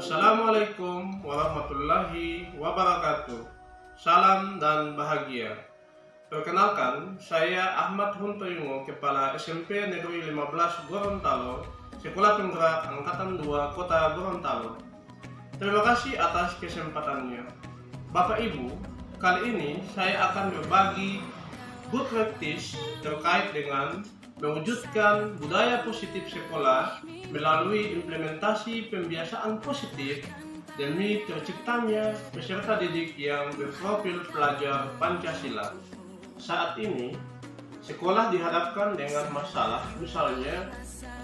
Assalamualaikum warahmatullahi wabarakatuh. Salam dan bahagia. Perkenalkan, saya Ahmad Huntoyungo, Kepala SMP Negeri 15 Gorontalo, Sekolah Penggerak Angkatan 2 Kota Gorontalo. Terima kasih atas kesempatannya. Bapak Ibu, kali ini saya akan berbagi good practice terkait dengan mewujudkan budaya positif sekolah melalui implementasi pembiasaan positif demi terciptanya peserta didik yang berprofil pelajar Pancasila. Saat ini, sekolah dihadapkan dengan masalah, misalnya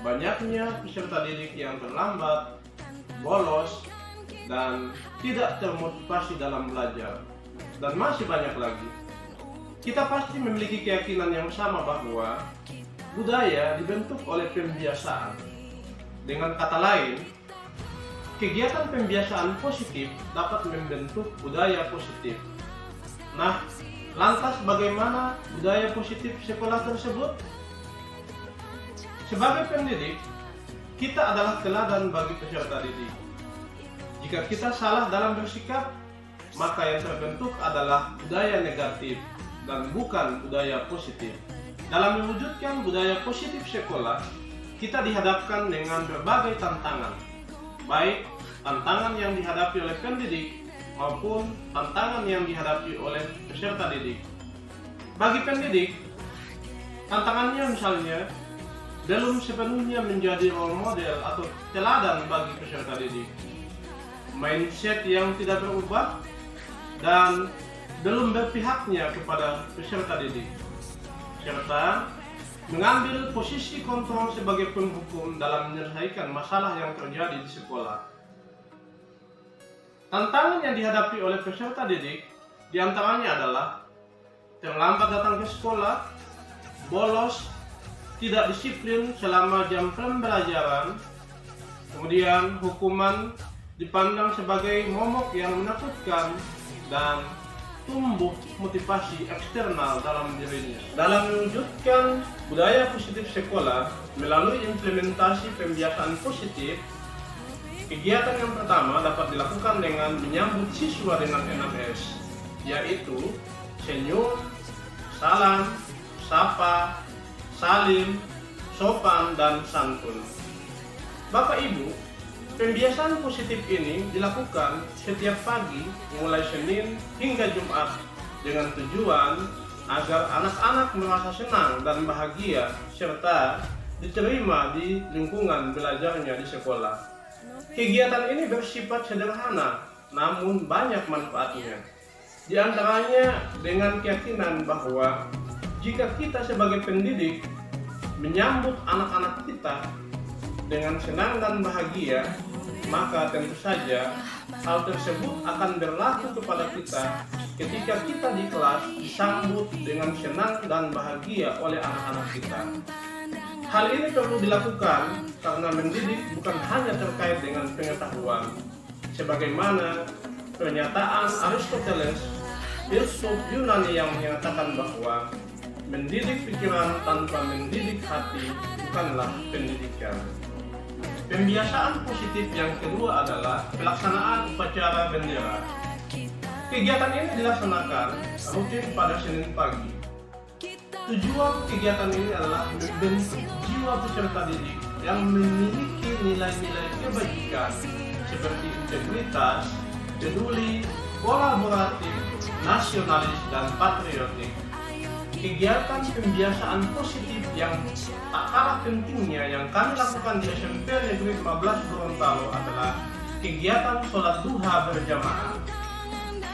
banyaknya peserta didik yang terlambat, bolos, dan tidak termotivasi dalam belajar, dan masih banyak lagi. Kita pasti memiliki keyakinan yang sama bahwa budaya dibentuk oleh pembiasaan. Dengan kata lain, kegiatan pembiasaan positif dapat membentuk budaya positif. Nah, lantas bagaimana budaya positif sekolah tersebut? Sebagai pendidik, kita adalah teladan bagi peserta didik. Jika kita salah dalam bersikap, maka yang terbentuk adalah budaya negatif dan bukan budaya positif. Dalam mewujudkan budaya positif sekolah, kita dihadapkan dengan berbagai tantangan, baik tantangan yang dihadapi oleh pendidik maupun tantangan yang dihadapi oleh peserta didik. Bagi pendidik, tantangannya misalnya belum sepenuhnya menjadi role model atau teladan bagi peserta didik, mindset yang tidak berubah, dan belum berpihaknya kepada peserta didik, serta mengambil posisi kontrol sebagai penghukum dalam menyelesaikan masalah yang terjadi di sekolah. Tantangan yang dihadapi oleh peserta didik diantaranya adalah terlambat datang ke sekolah, bolos, tidak disiplin selama jam pembelajaran, kemudian hukuman dipandang sebagai momok yang menakutkan, dan tumbuh motivasi eksternal dalam dirinya. Dalam mewujudkan budaya positif sekolah melalui implementasi pembiasaan positif, kegiatan yang pertama dapat dilakukan dengan menyambut siswa dengan 6S, yaitu senyum, salam, sapa, salim, sopan, dan santun. Bapak Ibu, pembiasaan positif ini dilakukan setiap pagi mulai Senin hingga Jumat dengan tujuan agar anak-anak merasa senang dan bahagia serta diterima di lingkungan belajarnya di sekolah. Kegiatan ini bersifat sederhana namun banyak manfaatnya. Di antaranya dengan keyakinan bahwa jika kita sebagai pendidik menyambut anak-anak kita dengan senang dan bahagia, maka tentu saja hal tersebut akan berlaku kepada kita ketika kita di kelas disambut dengan senang dan bahagia oleh anak-anak kita. Hal ini perlu dilakukan karena mendidik bukan hanya terkait dengan pengetahuan, sebagaimana pernyataan Aristoteles, filsuf Yunani, yang menyatakan bahwa mendidik pikiran tanpa mendidik hati bukanlah pendidikan. Pembiasaan positif yang kedua adalah pelaksanaan upacara bendera. Kegiatan ini dilaksanakan rutin pada Senin pagi. Tujuan kegiatan ini adalah membentuk jiwa peserta didik yang memiliki nilai-nilai kebajikan seperti integritas, peduli, kolaboratif, nasionalis, dan patriotik. Kegiatan pembiasaan positif yang tak kalah pentingnya yang kami lakukan di SMP Negeri 15 Gorontalo adalah kegiatan sholat duha berjamaah.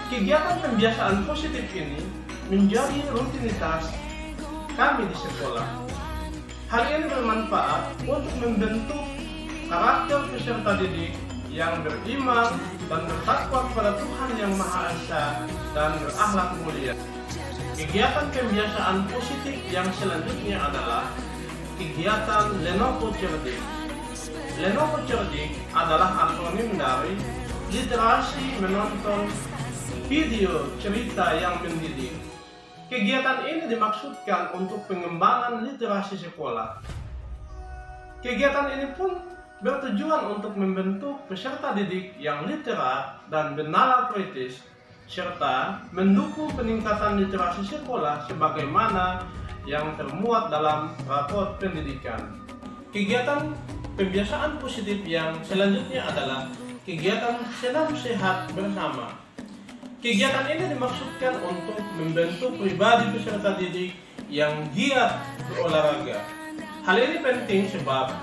Kegiatan pembiasaan positif ini menjadi rutinitas kami di sekolah. Hal ini bermanfaat untuk membentuk karakter peserta didik yang beriman dan bertakwa kepada Tuhan Yang Maha Esa dan berakhlak mulia. Kegiatan pembiasaan positif yang selanjutnya adalah kegiatan Lenovo Cerdik. Lenovo Cerdik adalah akronim dari literasi menonton video cerita yang mendidik. Kegiatan ini dimaksudkan untuk pengembangan literasi sekolah. Kegiatan ini pun bertujuan untuk membentuk peserta didik yang literat dan bernalar kritis, serta mendukung peningkatan literasi sekolah sebagaimana yang termuat dalam rapor pendidikan. Kegiatan pembiasaan positif yang selanjutnya adalah kegiatan senam sehat bersama. Kegiatan ini dimaksudkan untuk membentuk pribadi peserta didik yang giat berolahraga. Hal ini penting sebab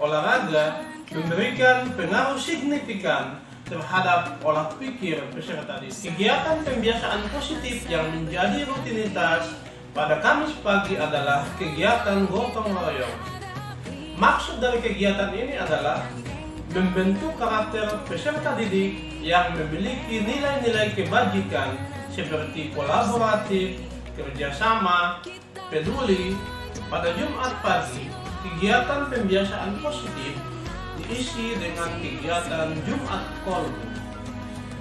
olahraga memberikan pengaruh signifikan terhadap olah pikir peserta didik. Kegiatan pembiasaan positif yang menjadi rutinitas pada Kamis pagi adalah kegiatan gotong royong. Maksud dari kegiatan ini adalah membentuk karakter peserta didik yang memiliki nilai-nilai kebajikan seperti kolaboratif, kerjasama, peduli. Pada Jumat pagi, kegiatan pembiasaan positif diisi dengan kegiatan Jumat Kolbu.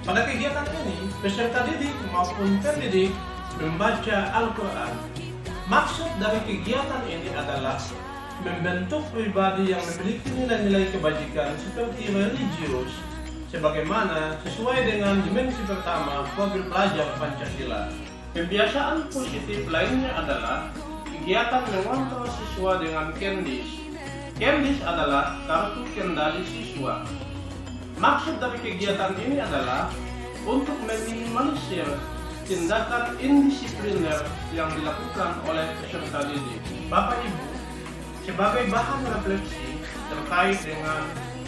Pada kegiatan ini, peserta didik maupun pendidik membaca Al-Quran. Maksud dari kegiatan ini adalah membentuk pribadi yang memiliki nilai-nilai kebajikan seperti religius, sebagaimana sesuai dengan dimensi pertama profil pelajar Pancasila. Pembiasaan positif lainnya adalah kegiatan mengontrol siswa dengan Kendis. Kendis adalah kartu kendali siswa. Maksud dari kegiatan ini adalah untuk meminimalisir tindakan indisipliner yang dilakukan oleh peserta didik. Bapak Ibu, sebagai bahan refleksi terkait dengan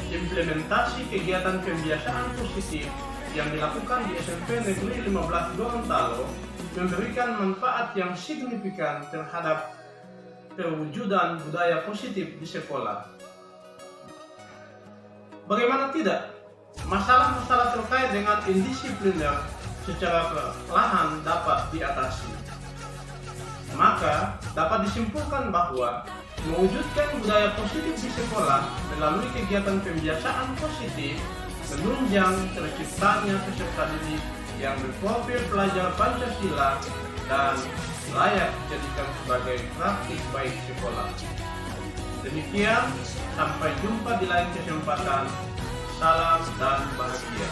implementasi kegiatan pembiasaan positif yang dilakukan di SMP Negeri 15 Gorontalo memberikan manfaat yang signifikan terhadap perwujudan budaya positif di sekolah. Bagaimana tidak, masalah-masalah terkait dengan indisipliner secara perlahan dapat diatasi. Maka dapat disimpulkan bahwa mewujudkan budaya positif di sekolah melalui kegiatan pembiasaan positif menunjang terciptanya peserta didik yang berprofil pelajar Pancasila dan layak dijadikan sebagai praktik baik sekolah. Demikian, sampai jumpa di lain kesempatan. Salam dan bahagia.